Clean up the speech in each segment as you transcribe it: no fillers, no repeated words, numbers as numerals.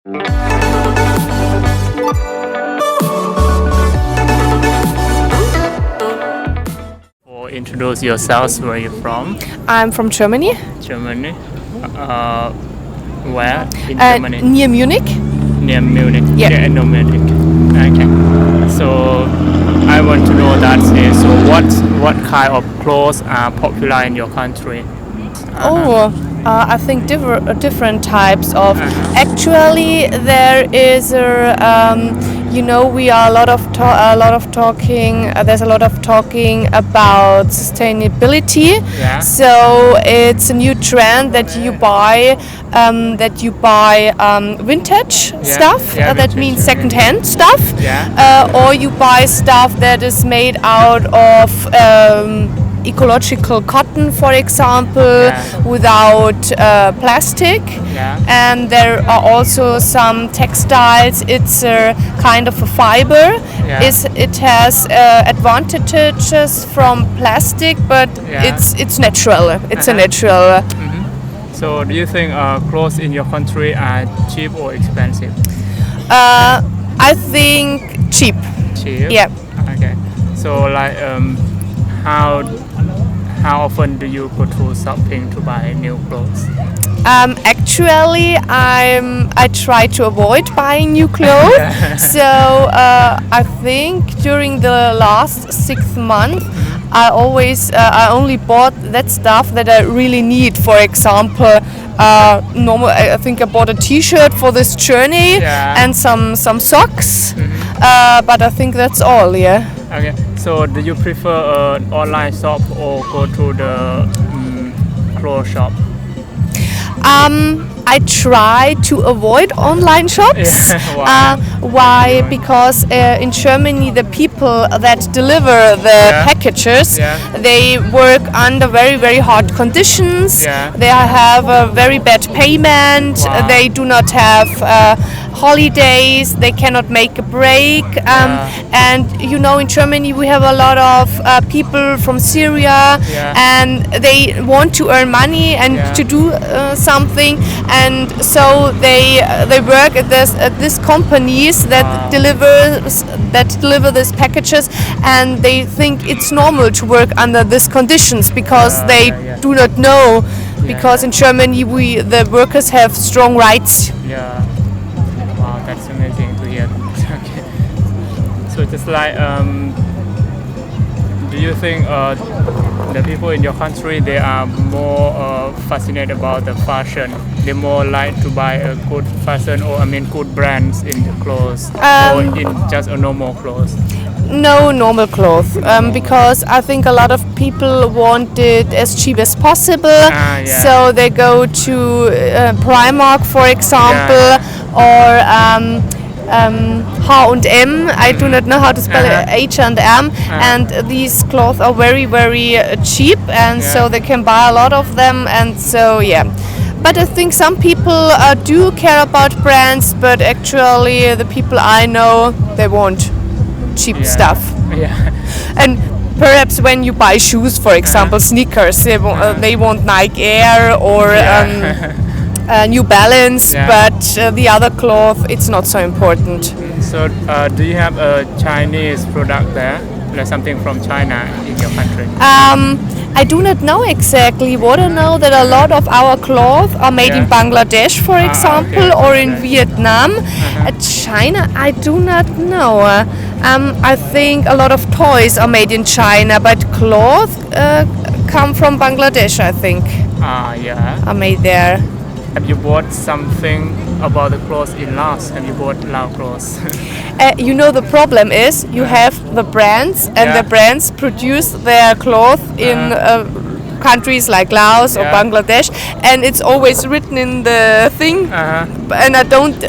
Or introduce yourselves. Where you from? I'm from Germany, Germany. Where in Germany? near Munich. Near Munich. Yeah. Yeah, no Munich. Okay. So I want to know that is so what kind of clothes are popular in your country? I think different types of. Uh-huh. Actually, there is we are a lot of talking. There's a lot of talking about sustainability. Yeah. So it's a new trend that you buy vintage stuff. Yeah, That vintage, means okay. second-hand stuff. Yeah. Or you buy stuff that is made out of ecological cotton, for example, without plastic. Yeah. And there are also some textiles. It's a kind of a fiber. Yeah. It has advantages from plastic, but Yeah. it's natural. It's a Uh-huh. natural. So do you think clothes in your country are cheap or expensive? I think cheap. Cheap. Yeah. Okay. So like how often do you go to shopping to buy new clothes? Actually, I try to avoid buying new clothes. So I think during the last 6 months, I only bought that stuff that I really need. For example, I think I bought a T-shirt for this journey and some socks. But I think that's all. Yeah. Okay. So do you prefer an online shop or go to the clothes shop? I try to avoid online shops. Yeah, why? Why? Because in Germany, the people that deliver the packages, they work under very, very hard conditions. Yeah. They have a very bad payment. Wow. They do not have holidays. They cannot make a break. And in Germany, we have a lot of people from Syria, and they want to earn money and to do something. And so they work at these companies that deliver these packages, and they think it's normal to work under these conditions because they do not know. Because in Germany, the workers have strong rights. Yeah. Wow, that's amazing to hear. Okay. So just like, do you think the people in your country, they are more fascinated about the fashion? They more like to buy a good fashion or good brands in the clothes or in just a normal clothes? No normal clothes, because I think a lot of people want it as cheap as possible. So they go to Primark, for example, or H&M. I do not know how to spell it. H&M, and these clothes are very, very cheap, and so they can buy a lot of them, and so But I think some people do care about brands, but actually the people I know, they want cheap stuff. Yeah. And perhaps when you buy shoes, for example, sneakers, they want Nike Air or New Balance, but the other cloth, it's not so important. So do you have a Chinese product there? Like something from China in your country? I do not know exactly. What I know that a lot of our clothes are made in Bangladesh, for example, or in Vietnam. China, I do not know. I think a lot of toys are made in China, but clothes come from Bangladesh, I think. Are made there. Have you bought something about the clothes in Laos? Have you bought Lao clothes? The problem is you have the brands, and the brands produce their clothes in countries like Laos or Bangladesh, and it's always written in the thing, and I don't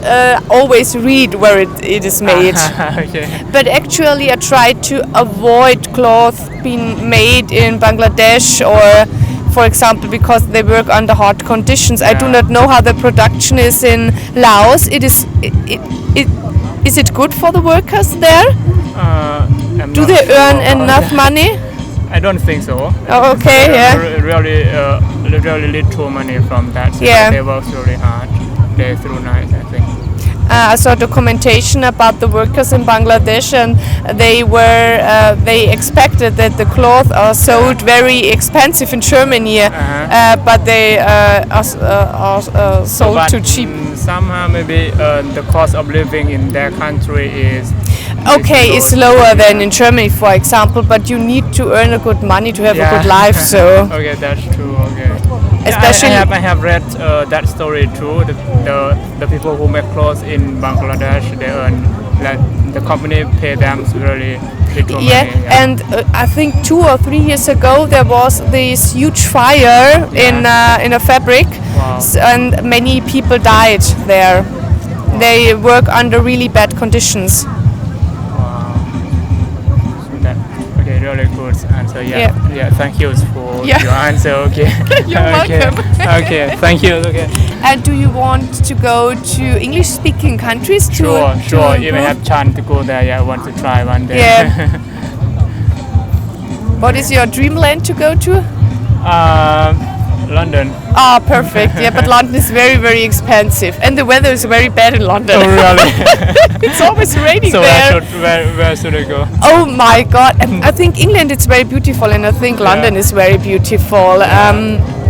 always read where it is made. Okay. But actually I try to avoid clothes being made in Bangladesh, or for example, because they work under hard conditions. I do not know how the production is in Laos. Is it good for the workers there? Do they earn enough money? I don't think so. Oh, okay, Really little money from that. So they work really hard day through night, I think. I saw documentation about the workers in Bangladesh, and they expected that the clothes are sold very expensive in Germany, but they are sold But, too cheap. Somehow maybe the cost of living in their country is Okay, it's lower than in Germany, for example, but you need to earn a good money to have a good life. So okay, that's true. Okay. Especially- I have read that story too. The people who make clothes in Bangladesh, they earn, like, the company pay them really little yeah, money. and I think 2 or 3 years ago there was this huge fire in a fabric, Wow. and many people died there. They work under really bad conditions. That, okay, really good answer. Yeah. Thank you for Yeah. your answer. Okay. You're okay. welcome. Okay, thank you. Okay. And do you want to go to English-speaking countries? Sure. If I improve? have chance to go there, I want to try one day. Yeah. What is your dreamland to go to? London. Ah, perfect. Yeah, but London is very, very expensive, and the weather is very bad in London. Oh, really? It's always raining So there. where should I go? Oh my God! And I think England is very beautiful, and I think London is very beautiful.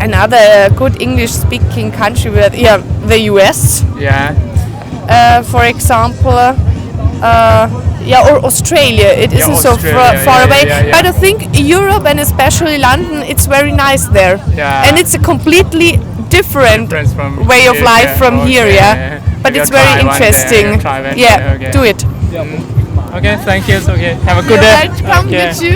Another good English-speaking country, the US, Yeah. for example. Or Australia. It isn't so Australia, far yeah, away. yeah. But I think Europe and especially London, it's very nice there. Yeah. And it's a completely different Difference from way of here, life from okay, here. Yeah. But Maybe it's I'll very try one day, interesting. try one Yeah, day, okay. do it. Okay, thank you. Okay, have a good You're day. welcome. Okay. You too.